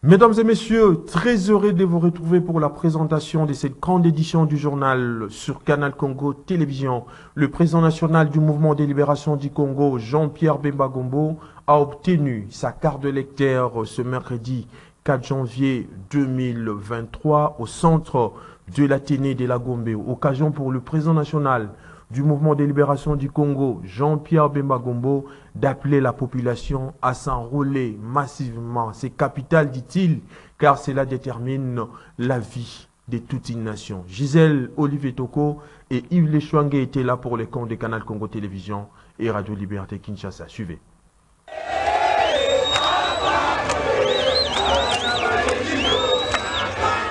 Mesdames et messieurs, très heureux de vous retrouver pour la présentation de cette grande édition du journal sur Canal Congo Télévision. Le président national du mouvement de libération du Congo, Jean-Pierre Bemba Gombo, a obtenu sa carte d'électeur ce mercredi 4 janvier 2023 au centre de l'Athénée de la Gombe. Occasion pour le président national du mouvement de libération du Congo, Jean-Pierre Bemba Gombo, d'appeler la population à s'enrôler massivement. C'est capital, dit-il, car cela détermine la vie de toute une nation. Gisèle Olivier Toko et Yves Lechouangue étaient là pour les comptes de Canal Congo Télévision et Radio Liberté Kinshasa. Suivez.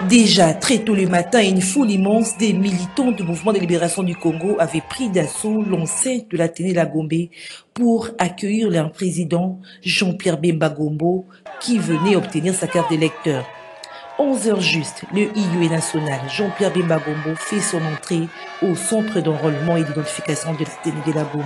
Déjà très tôt le matin, une foule immense des militants du mouvement de libération du Congo avait pris d'assaut l'enceinte de l'Athénée de la Gombe pour accueillir leur président Jean-Pierre Bemba Gombo qui venait obtenir sa carte d'électeur. 11 heures juste, le IUE national Jean-Pierre Bemba Gombo fait son entrée au centre d'enrôlement et d'identification de l'Athénée de la Gombe.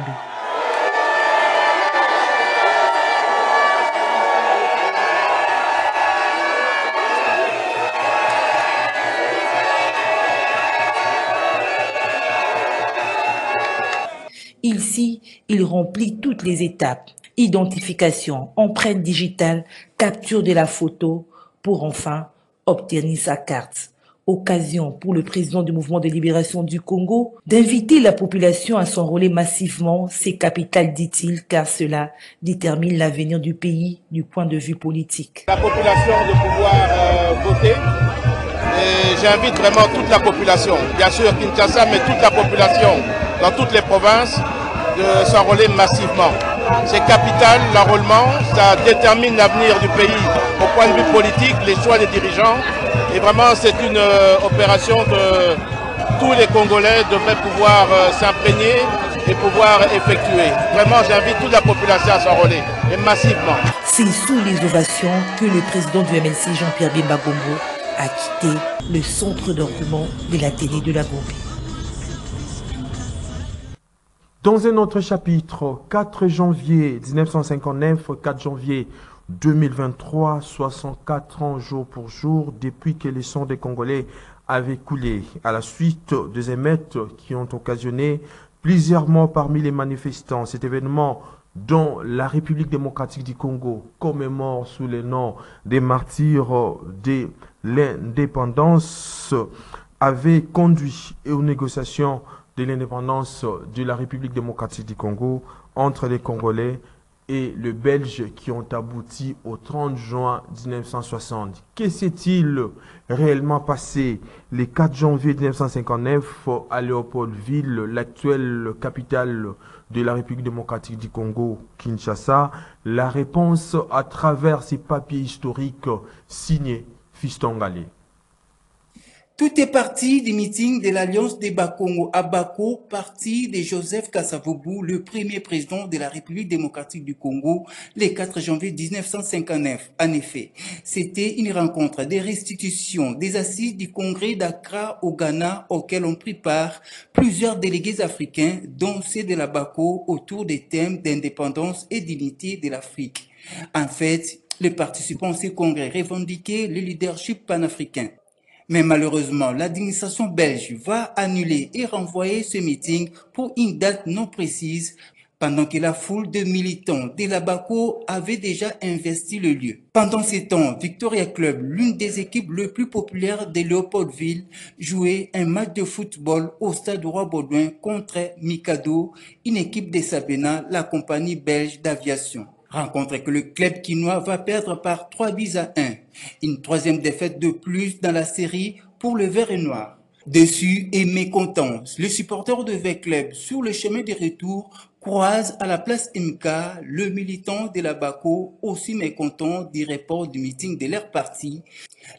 Ici, il remplit toutes les étapes. Identification, empreinte digitale, capture de la photo pour enfin obtenir sa carte. Occasion pour le président du mouvement de libération du Congo d'inviter la population à s'enrôler massivement. C'est capital, dit-il, car cela détermine l'avenir du pays du point de vue politique. La population de pouvoir voter. Et j'invite vraiment toute la population, bien sûr Kinshasa, mais toute la population dans toutes les provinces de s'enrôler massivement. C'est capital, l'enrôlement, ça détermine l'avenir du pays au point de vue politique, les choix des dirigeants. Et vraiment, c'est une opération que tous les Congolais devraient pouvoir s'imprégner et pouvoir effectuer. Vraiment, j'invite toute la population à s'enrôler, et massivement. C'est sous les ovations que le président du MLC, Jean-Pierre Bemba Gombo, a quitté le centre d'enrôlement de l'Athénée de la Gombe. Dans un autre chapitre, 4 janvier 1959, 4 janvier 2023, 64 ans jour pour jour depuis que le sang des Congolais avait coulé à la suite des émeutes qui ont occasionné plusieurs morts parmi les manifestants. Cet événement dont la République démocratique du Congo commémore sous le nom des martyrs de l'indépendance avait conduit aux négociations de l'indépendance de la République démocratique du Congo entre les Congolais et les Belges qui ont abouti au 30 juin 1960. Que s'est-il réellement passé le 4 janvier 1959 à Léopoldville, l'actuelle capitale de la République démocratique du Congo, Kinshasa? La réponse à travers ces papiers historiques signés Fiston Ngalé. Tout est parti du meeting de l'Alliance des Bakongo à Bako, parti de Joseph Kasavubu, le premier président de la République démocratique du Congo, le 4 janvier 1959. En effet, c'était une rencontre des restitutions des assises du congrès d'Accra au Ghana auquel ont pris part plusieurs délégués africains, dont ceux de la Bako, autour des thèmes d'indépendance et d'unité de l'Afrique. En fait, les participants à ce congrès revendiquaient le leadership panafricain. Mais malheureusement, l'administration belge va annuler et renvoyer ce meeting pour une date non précise, pendant que la foule de militants de la Bako avait déjà investi le lieu. Pendant ce temps, Victoria Club, l'une des équipes les plus populaires de Léopoldville, jouait un match de football au stade Roi-Baudouin contre Mikado, une équipe de Sabena, la compagnie belge d'aviation. Rencontre que le club quinois va perdre par 3-1. Une troisième défaite de plus dans la série pour le vert et noir. Déçus et mécontents, les supporters de Vert Club sur le chemin de retour croisent à la place MK le militant de la Bako, aussi mécontent du report du meeting de leur parti.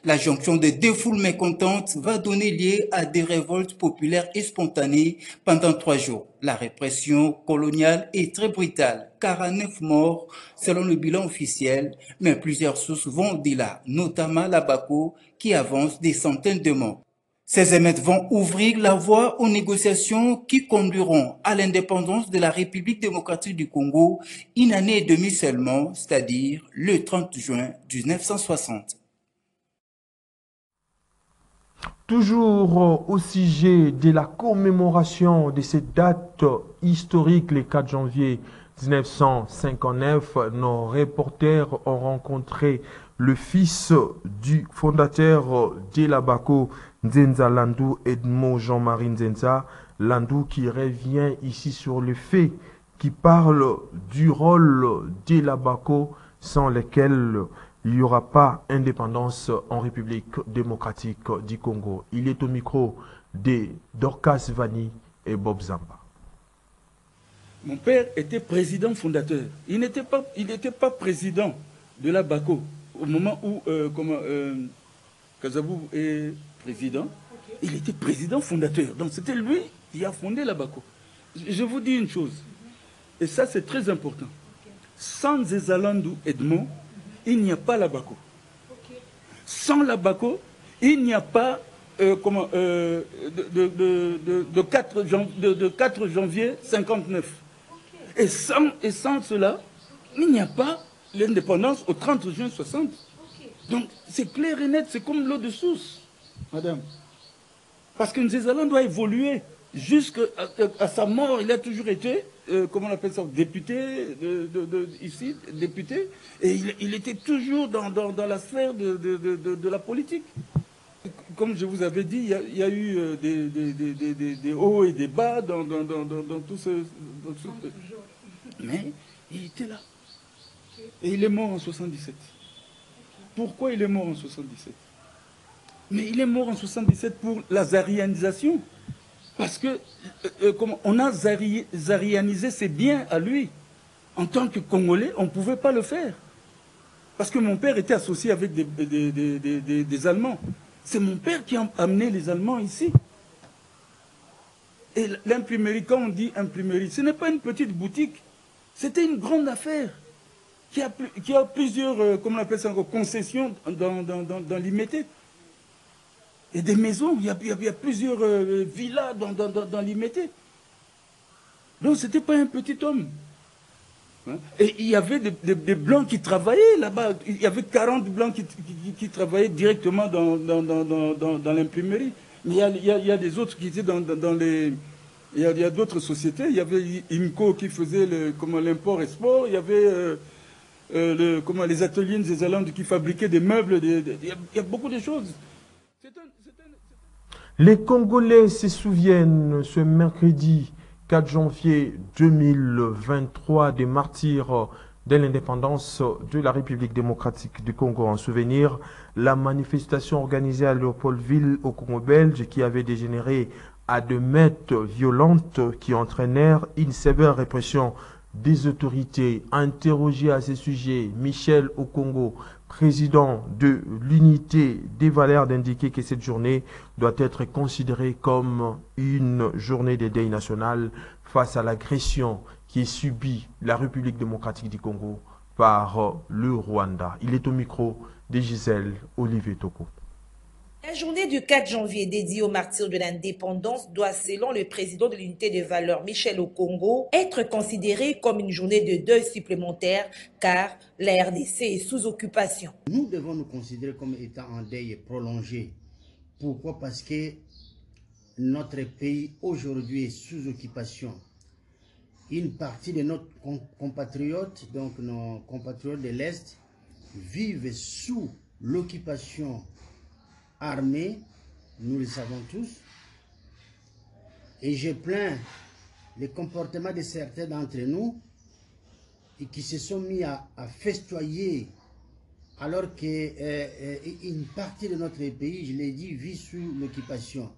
La jonction de deux foules mécontentes va donner lieu à des révoltes populaires et spontanées pendant 3 jours. La répression coloniale est très brutale, 49 morts selon le bilan officiel, mais plusieurs sources vont au-delà, notamment la Bako qui avance des centaines de morts. Ces émeutes vont ouvrir la voie aux négociations qui conduiront à l'indépendance de la République démocratique du Congo une année et demie seulement, c'est-à-dire le 30 juin 1960. Toujours au sujet de la commémoration de cette date historique, le 4 janvier 1959, nos reporters ont rencontré le fils du fondateur de l'Abaco, Nzenza Landou, Edmond Jean-Marie Nzenza Landou, qui revient ici sur le fait, qui parle du rôle de l'Abaco sans lequel il n'y aura pas indépendance en République démocratique du Congo. Il est au micro de Dorcas Vani et Bob Zamba. Mon père était président fondateur. Il n'était pas président de la BACO au moment où Kazabou est président. Il était président fondateur. Donc c'était lui qui a fondé la BACO. Je vous dis une chose, et ça c'est très important. Sans Zezalandou Edmond, il n'y a pas la BACO. Sans la BACO, il n'y a pas de 4 janvier 59. Et sans cela, il n'y a pas l'indépendance au 30 juin 60. Donc c'est clair et net, c'est comme l'eau de source, madame. Parce que Nzezalandou doit évoluer jusqu'à sa mort. Il a toujours été, comment on appelle ça, député, ici, député. Et il était toujours dans la sphère de la politique. Comme je vous avais dit, il y a eu des hauts et des bas dans tout ce... Mais il était là. Et il est mort en 77. Pourquoi il est mort en 77? Mais il est mort en 77 pour la zarianisation. Parce que on a zarianisé ses biens à lui. En tant que Congolais, on ne pouvait pas le faire. Parce que mon père était associé avec des Allemands. C'est mon père qui a amené les Allemands ici. Et l'imprimerie, quand on dit imprimerie, ce n'est pas une petite boutique. C'était une grande affaire qui a plusieurs, comment on appelle ça encore, concessions dans l'Imété. Et des maisons, il y a plusieurs villas dans l'Imété. Donc ce n'était pas un petit homme. Et il y avait des Blancs qui travaillaient là-bas. Il y avait 40 Blancs qui travaillaient directement dans l'imprimerie. Mais il y a des autres qui étaient dans les... Il y a d'autres sociétés. Il y avait IMCO qui faisait l'import-export. Il y avait les ateliers de Zezalandou qui fabriquaient des meubles. Il y a beaucoup de choses. Les Congolais se souviennent ce mercredi 4 janvier 2023 des martyrs de l'indépendance de la République démocratique du Congo. En souvenir, la manifestation organisée à Léopoldville au Congo belge qui avait dégénéré à de meutes violentes qui entraînèrent une sévère répression des autorités. Interrogé à ce sujet, Michel Okongo, président de l'unité des valeurs, d'indiquer que cette journée doit être considérée comme une journée de deuil national face à l'agression qui est subie la République démocratique du Congo par le Rwanda. Il est au micro de Gisèle Olivier Toko. La journée du 4 janvier dédiée aux martyrs de l'indépendance doit, selon le président de l'unité des valeurs, Michel Okongo, être considérée comme une journée de deuil supplémentaire car la RDC est sous occupation. Nous devons nous considérer comme étant en deuil prolongé. Pourquoi? Parce que notre pays aujourd'hui est sous occupation. Une partie de nos compatriotes, donc nos compatriotes de l'Est, vivent sous l'occupation armée, nous le savons tous, et je plains le comportement de certains d'entre nous et qui se sont mis à festoyer alors qu'une partie de notre pays, je l'ai dit, vit sous l'occupation.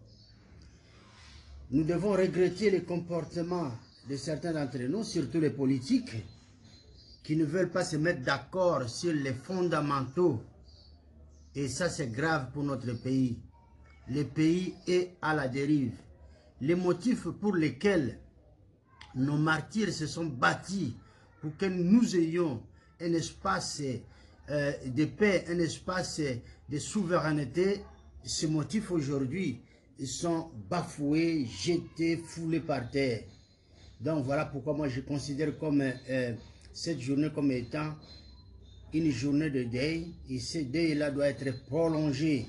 Nous devons regretter le comportement de certains d'entre nous, surtout les politiques, qui ne veulent pas se mettre d'accord sur les fondamentaux. Et ça, c'est grave pour notre pays. Le pays est à la dérive. Les motifs pour lesquels nos martyrs se sont bâtis pour que nous ayons un espace de paix, un espace de souveraineté, ces motifs aujourd'hui sont bafoués, jetés, foulés par terre. Donc voilà pourquoi moi je considère comme cette journée comme étant une journée de deuil, et ce deuil-là doit être prolongé.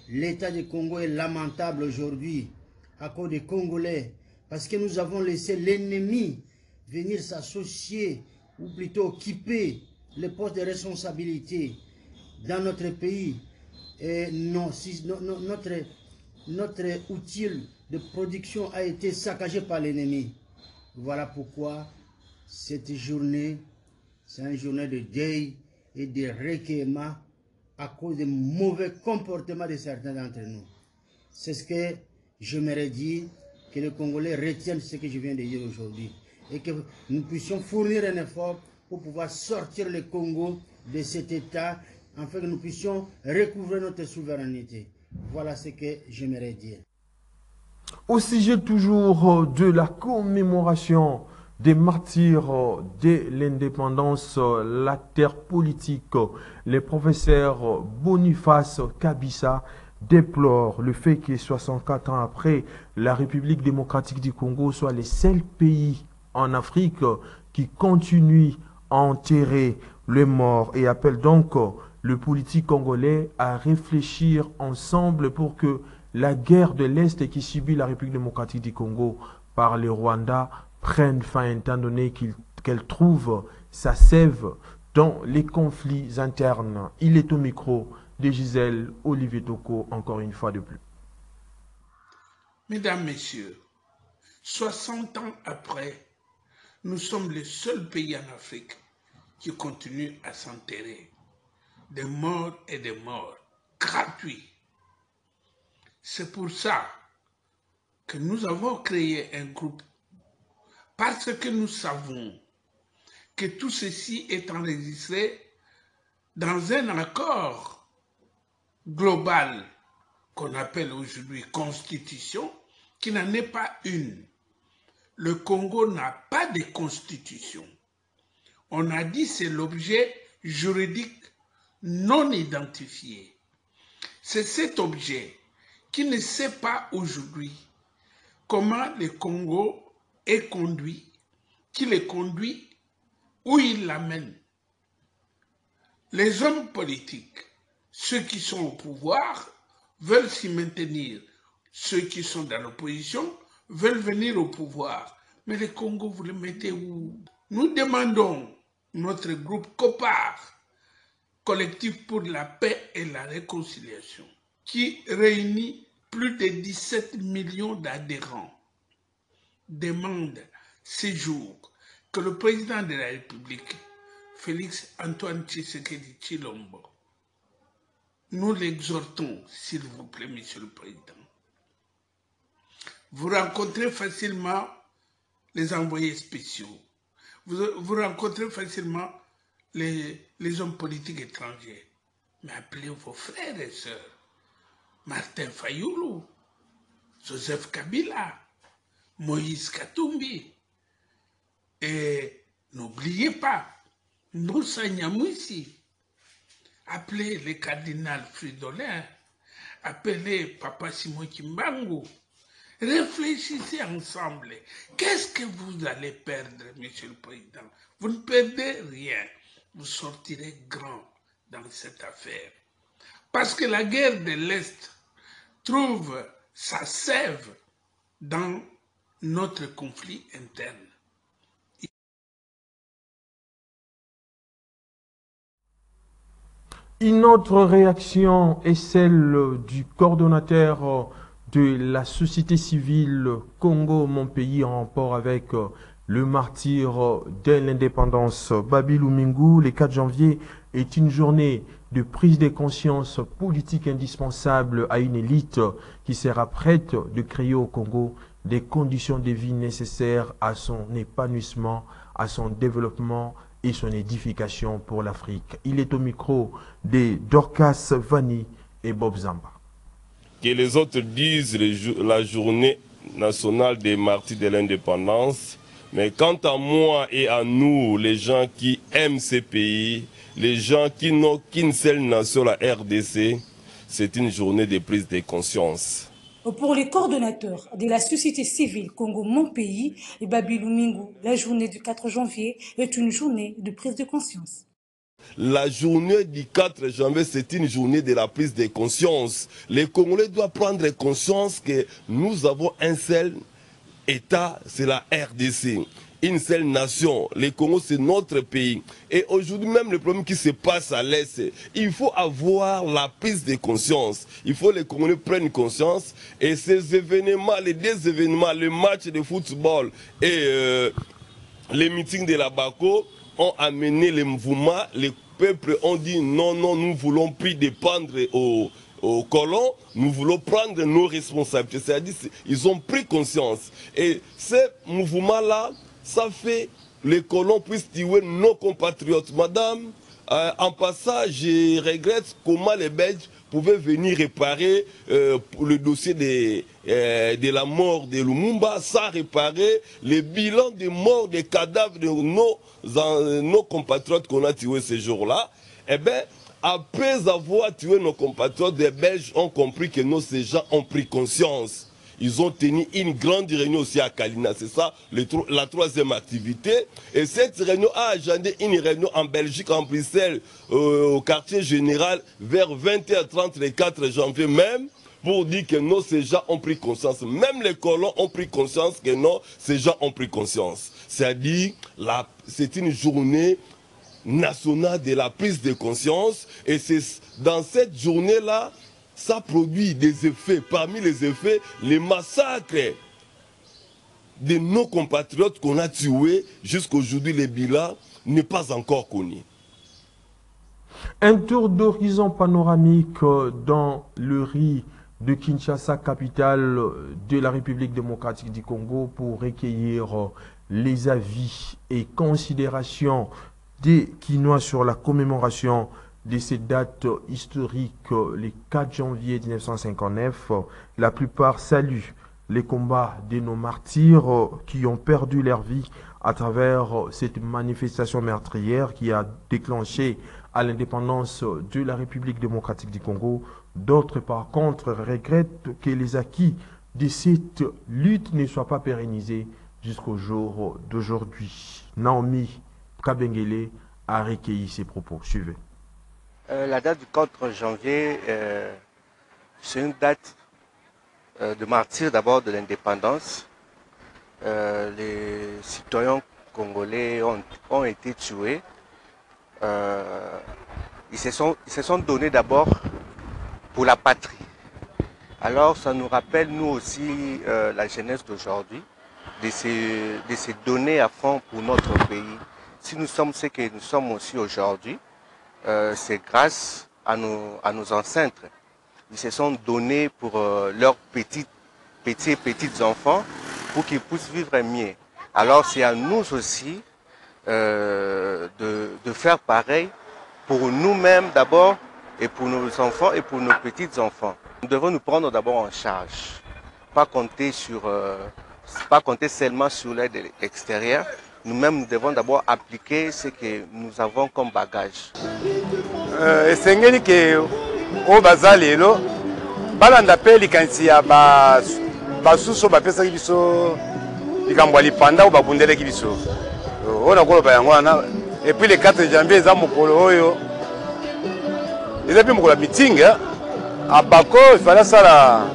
L'état du Congo est lamentable aujourd'hui à cause des Congolais, parce que nous avons laissé l'ennemi venir s'associer, ou plutôt occuper les postes de responsabilité dans notre pays. Et non, si, notre outil de production a été saccagé par l'ennemi. Voilà pourquoi cette journée, c'est une journée de deuil et de recueillement à cause des mauvais comportements de certains d'entre nous. C'est ce que j'aimerais dire, que les Congolais retiennent ce que je viens de dire aujourd'hui et que nous puissions fournir un effort pour pouvoir sortir le Congo de cet état afin que nous puissions recouvrer notre souveraineté. Voilà ce que j'aimerais dire. Au sujet toujours de la commémoration des martyrs de l'indépendance, la terre politique, les professeurs Boniface Kabissa déplore le fait que 64 ans après, la République démocratique du Congo soit le seul pays en Afrique qui continue à enterrer les morts et appelle donc le politique congolais à réfléchir ensemble pour que la guerre de l'Est qui subit la République démocratique du Congo par le Rwanda prenne fin étant donné qu'elle trouve sa sève dans les conflits internes. Il est au micro de Gisèle Olivier Toko, encore une fois de plus. Mesdames, Messieurs, 60 ans après, nous sommes le seul pays en Afrique qui continue à s'enterrer. Des morts et des morts gratuits. C'est pour ça que nous avons créé un groupe, parce que nous savons que tout ceci est enregistré dans un accord global qu'on appelle aujourd'hui Constitution, qui n'en est pas une. Le Congo n'a pas de constitution. On a dit c'est l'objet juridique non identifié. C'est cet objet qui ne sait pas aujourd'hui comment le Congo est conduit, qui le conduit, où il l'amène. Les hommes politiques, ceux qui sont au pouvoir, veulent s'y maintenir. Ceux qui sont dans l'opposition veulent venir au pouvoir. Mais le Congo, vous le mettez où? Nous demandons notre groupe COPAR, Collectif pour la paix et la réconciliation, qui réunit plus de 17 millions d'adhérents, demande ces jours que le président de la République, Félix Antoine Tshisekedi Tshilombo, nous l'exhortons, s'il vous plaît, Monsieur le Président. Vous rencontrez facilement les envoyés spéciaux. Vous rencontrez facilement les hommes politiques étrangers. Mais appelez vos frères et sœurs. Martin Fayoulou, Joseph Kabila, Moïse Katumbi. Et n'oubliez pas, Moussa Nyamwisi. Appelez le cardinal Fridolin. Appelez Papa Simon Kimbangu. Réfléchissez ensemble. Qu'est-ce que vous allez perdre, Monsieur le Président? Vous ne perdez rien. Vous sortirez grand dans cette affaire. Parce que la guerre de l'Est trouve sa sève dans notre conflit interne. Une autre réaction est celle du coordonnateur de la société civile Congo, mon pays, en rapport avec le martyr de l'indépendance. Babilou Mingu, le 4 janvier, est une journée de prise de conscience politique indispensable à une élite qui sera prête de créer au Congo des conditions de vie nécessaires à son épanouissement, à son développement et son édification pour l'Afrique. Il est au micro de Dorcas Vani et Bob Zamba. Que les autres disent la journée nationale des martyrs de l'indépendance, mais quant à moi et à nous, les gens qui aiment ces pays, les gens qui n'ont qu'une seule nation, la RDC, c'est une journée de prise de conscience. Pour les coordonnateurs de la société civile Congo, mon pays, et Babilou Mingu, la journée du 4 janvier est une journée de prise de conscience. La journée du 4 janvier, c'est une journée de la prise de conscience. Les Congolais doivent prendre conscience que nous avons un seul État, c'est la RDC. Une seule nation. Le Congo, c'est notre pays. Et aujourd'hui, même le problème qui se passe à l'Est, il faut avoir la prise de conscience. Il faut que les Congolais prennent conscience. Et ces événements, les deux événements, le match de football et les meetings de la BACO ont amené les mouvements. Les peuples ont dit non, non, nous ne voulons plus dépendre aux colons, nous voulons prendre nos responsabilités. C'est-à-dire ils ont pris conscience. Et ces mouvements-là, ça fait les colons puissent tuer nos compatriotes. Madame, en passant, je regrette comment les Belges pouvaient venir réparer le dossier de la mort de Lumumba, sans réparer les bilans de morts, des cadavres de nos compatriotes qu'on a tués ce jour-là. Eh bien, après avoir tué nos compatriotes, les Belges ont compris que ces gens ont pris conscience. Ils ont tenu une grande réunion aussi à Kalina, c'est ça la troisième activité. Et cette réunion a agendé une réunion en Belgique, en Bruxelles, au quartier général, vers 20h30 le 4 janvier même, pour dire que non, ces gens ont pris conscience. Même les colons ont pris conscience que non, ces gens ont pris conscience. C'est-à-dire, c'est une journée nationale de la prise de conscience. Et c'est dans cette journée-là, ça produit des effets. Parmi les effets, les massacres de nos compatriotes qu'on a tués, jusqu'aujourd'hui, le bilan n'est pas encore connu. Un tour d'horizon panoramique dans le riz de Kinshasa, capitale de la République démocratique du Congo, pour recueillir les avis et considérations des Kinois sur la commémoration de ces dates historiques, le 4 janvier 1959. La plupart saluent les combats de nos martyrs qui ont perdu leur vie à travers cette manifestation meurtrière qui a déclenché à l'indépendance de la République démocratique du Congo. D'autres, par contre, regrettent que les acquis de cette lutte ne soient pas pérennisés jusqu'au jour d'aujourd'hui. Naomi Kabengele a recueilli ses propos. Suivez. La date du 4 janvier, c'est une date de martyr d'abord de l'indépendance. Les citoyens congolais ont été tués. Ils se sont donnés d'abord pour la patrie. Alors ça nous rappelle nous aussi la jeunesse d'aujourd'hui de se donner à fond pour notre pays. Si nous sommes ce que nous sommes aussi aujourd'hui, c'est grâce à nos ancêtres. Ils se sont donnés pour leurs petits enfants pour qu'ils puissent vivre mieux. Alors c'est à nous aussi de faire pareil pour nous-mêmes d'abord et pour nos enfants et pour nos petits-enfants. Nous devons nous prendre d'abord en charge, pas compter seulement sur l'aide extérieure. Nous-mêmes, nous devons d'abord appliquer ce que nous avons comme bagage. Esengeli ke o bazalelo balanda pe likanisi ya basuso bapesaki biso likambo ya lipanda o babundelaki biso oyo nakoloba yango wana. Et puis le 4 janvier eza mokolo oyo eza mpe mokolo ya miting à Bako. Il fallait asala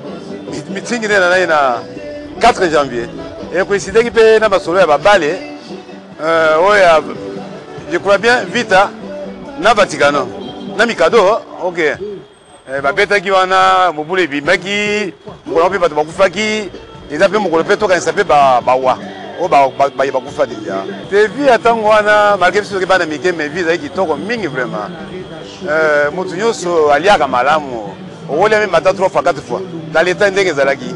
miting nde na naye na 4 janvier ekoisidaki mpe na basolo ya babale oyo je crois bien vita na Vatikano na mikado. Ok, babetaki wana mobulu ebimaki mokolo mpe bato bakufaki eza mpe mokolo mpe tokanisa mpe bawa oyo bakufa deja te vi ya ntango wana malgré biso soki bana mike mais vi ezali kitoko mingi vraiment. Moto nyonso aliaka malamu okolia mpe mata 3 fois 4 fois na leta ndenge ezalaki.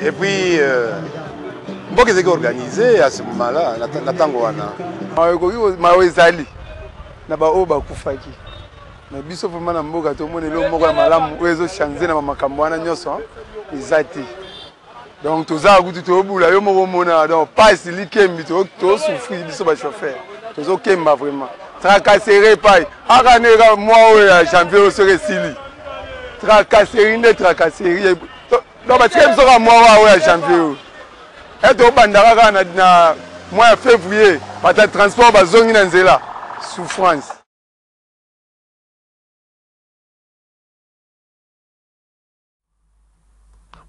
Et puis mboka ezaki organisé à ce moment-là na ntango wana mayo ezali na baoyo bakufaki na biso vraiment na mboka tomona eloko moko ya malamu oyo ezochange na makambo wana nyonso eza te. Donc tozala kutu tobula yo moko mona donc pas esilikembi tosouffrir biso bachauffeur tozokemba vraiment tracasserie epai akaneka mwa oyo ya janvier oyo soki esili tracasserie nde tracasserie donc batika biso ka mwa oyo ya janvier oyo ete obandaka kaka na mois ya février bata transport bazongi na nzela souffrance.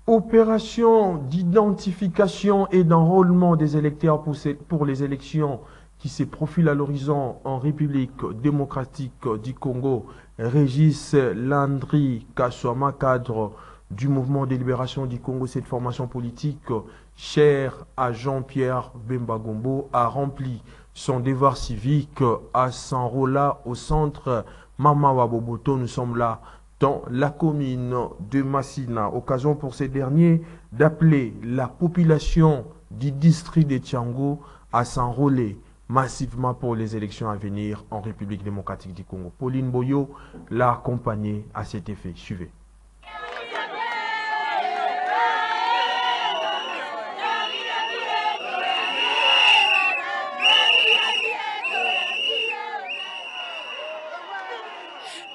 Opération d'identification et d'enrôlement des électeurs pour les élections qui se profilent à l'horizon en République démocratique du Congo. Régis Landry Kaswama, cadre du mouvement de libération du Congo, cette formation politique, chère à Jean-Pierre Bemba Gombo, a rempli son devoir civique à s'enrôler au centre Mama Waboboto. Nous sommes là dans la commune de Massina. Occasion pour ces derniers d'appeler la population du district de Tchango à s'enrôler massivement pour les élections à venir en République démocratique du Congo. Pauline Boyo l'a accompagné à cet effet. Suivez.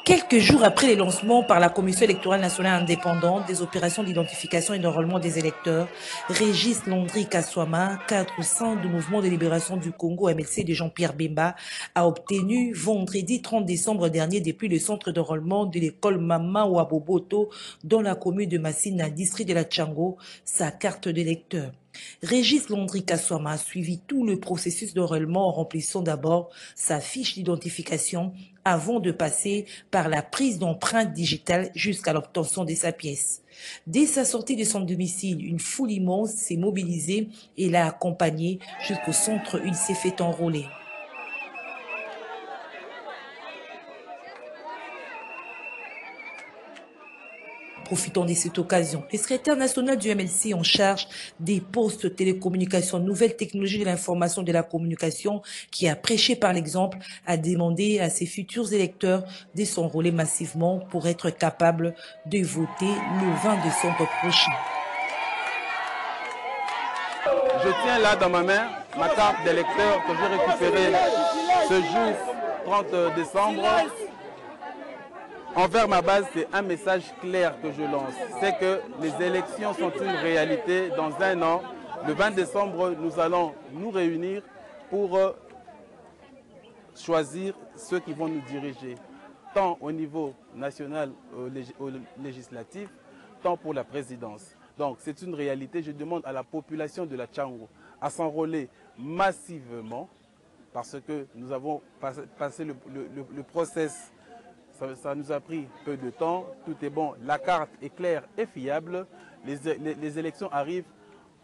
Quelques jours après les lancements par la Commission électorale nationale indépendante des opérations d'identification et d'enrôlement des électeurs, Régis Landry Kaswama, cadre au sein du mouvement de libération du Congo MLC de Jean-Pierre Bemba, a obtenu vendredi 30 décembre dernier depuis le centre d'enrôlement de l'école Mama Waboboto dans la commune de Massina, district de la Tchango, sa carte d'électeur. Régis Landry Kaswama a suivi tout le processus d'enrôlement en remplissant d'abord sa fiche d'identification avant de passer par la prise d'empreinte digitale jusqu'à l'obtention de sa pièce. Dès sa sortie de son domicile, une foule immense s'est mobilisée et l'a accompagné jusqu'au centre où il s'est fait enrôler. Profitant de cette occasion, le secrétaire national du MLC en charge des postes télécommunications, nouvelles technologies de l'information et de la communication, qui a prêché par l'exemple, a demandé à ses futurs électeurs de s'enrôler massivement pour être capables de voter le 20 décembre prochain. Je tiens là dans ma main ma carte d'électeur que j'ai récupérée ce jour 30 décembre. Envers ma base, c'est un message clair que je lance. C'est que les élections sont une réalité dans un an. Le 20 décembre, nous allons nous réunir pour choisir ceux qui vont nous diriger, tant au niveau national, au législatif, tant pour la présidence. Donc c'est une réalité. Je demande à la population de la Tchango à s'enrôler massivement parce que nous avons passé le process. Ça nous a pris peu de temps, tout est bon, la carte est claire et fiable, les élections arrivent,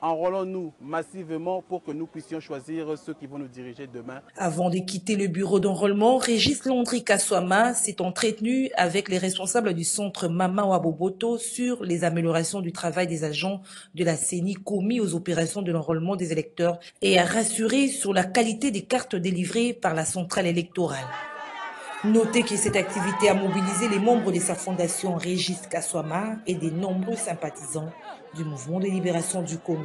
enrôlons-nous massivement pour que nous puissions choisir ceux qui vont nous diriger demain. Avant de quitter le bureau d'enrôlement, Régis Landry Kaswama s'est entretenu avec les responsables du centre Mama Waboboto sur les améliorations du travail des agents de la CENI commis aux opérations de l'enrôlement des électeurs et a rassuré sur la qualité des cartes délivrées par la centrale électorale. Notez que cette activité a mobilisé les membres de sa fondation Régis Kaswama et des nombreux sympathisants du mouvement de libération du Congo.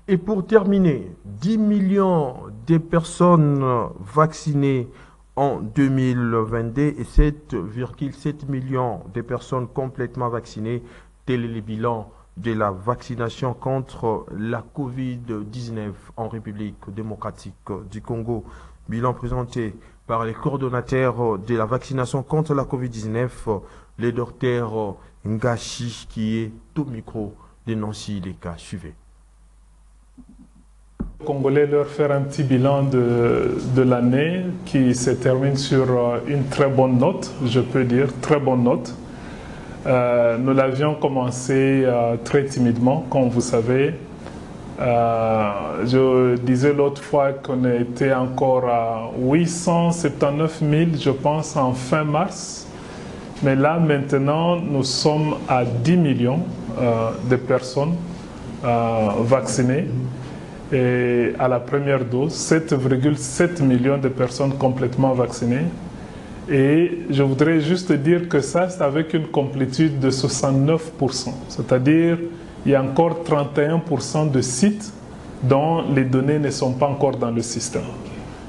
Et pour terminer, 10 millions de personnes vaccinées en 2022 et 7,7 millions de personnes complètement vaccinées. Tel est le bilan de la vaccination contre la Covid-19 en République démocratique du Congo. Bilan présenté par les coordonnateurs de la vaccination contre la Covid-19, le docteur Ngashi, qui est au micro de Nancy Leka. Suivez. Congolais leur faire un petit bilan de l'année qui se termine sur une très bonne note, je peux dire, très bonne note. Nous l'avions commencé très timidement, comme vous savez. Je disais l'autre fois qu'on était encore à 879 000, je pense, en fin mars. Mais là, maintenant, nous sommes à 10 millions de personnes vaccinées. Et à la première dose, 7,7 millions de personnes complètement vaccinées. Et je voudrais juste dire que ça, c'est avec une complétude de 69%. C'est-à-dire, il y a encore 31% de sites dont les données ne sont pas encore dans le système.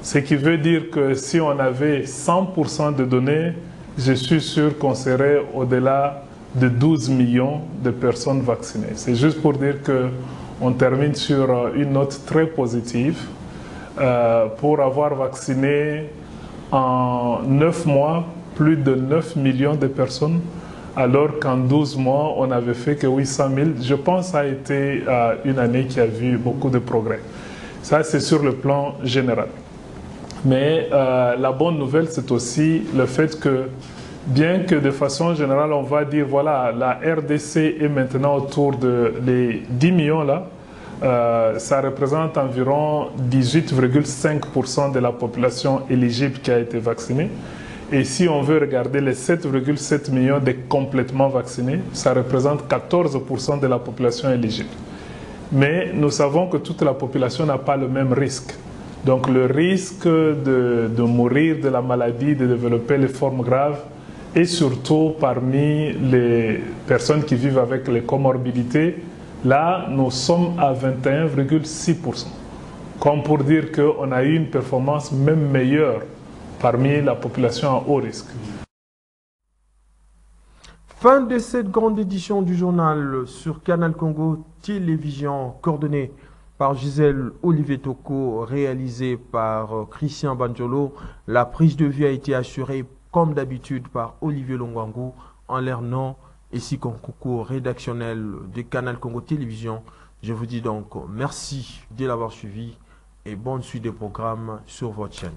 Ce qui veut dire que si on avait 100% de données, je suis sûr qu'on serait au-delà de 12 millions de personnes vaccinées. C'est juste pour dire qu'on termine sur une note très positive. pour avoir vacciné en 9 mois plus de 9 millions de personnes, alors qu'en 12 mois, on n'avait fait que 800 000. Je pense que ça a été une année qui a vu beaucoup de progrès. Ça, c'est sur le plan général. Mais la bonne nouvelle, c'est aussi le fait que, bien que de façon générale, on va dire, voilà, la RDC est maintenant autour de les 10 millions là, ça représente environ 18,5% de la population éligible qui a été vaccinée. Et si on veut regarder les 7,7 millions de complètement vaccinés, ça représente 14% de la population éligible. Mais nous savons que toute la population n'a pas le même risque. Donc le risque de mourir de la maladie, de développer les formes graves, et surtout parmi les personnes qui vivent avec les comorbidités, là nous sommes à 21,6%. Comme pour dire qu'on a eu une performance même meilleure parmi la population à haut risque. Fin de cette grande édition du journal sur Canal Congo Télévision, coordonnée par Gisèle Olivier Toko, réalisée par Christian Banjolo. La prise de vue a été assurée comme d'habitude par Olivier Longwango, en leur nom et si concours rédactionnel de Canal Congo Télévision. Je vous dis donc merci de l'avoir suivi et bonne suite des programmes sur votre chaîne.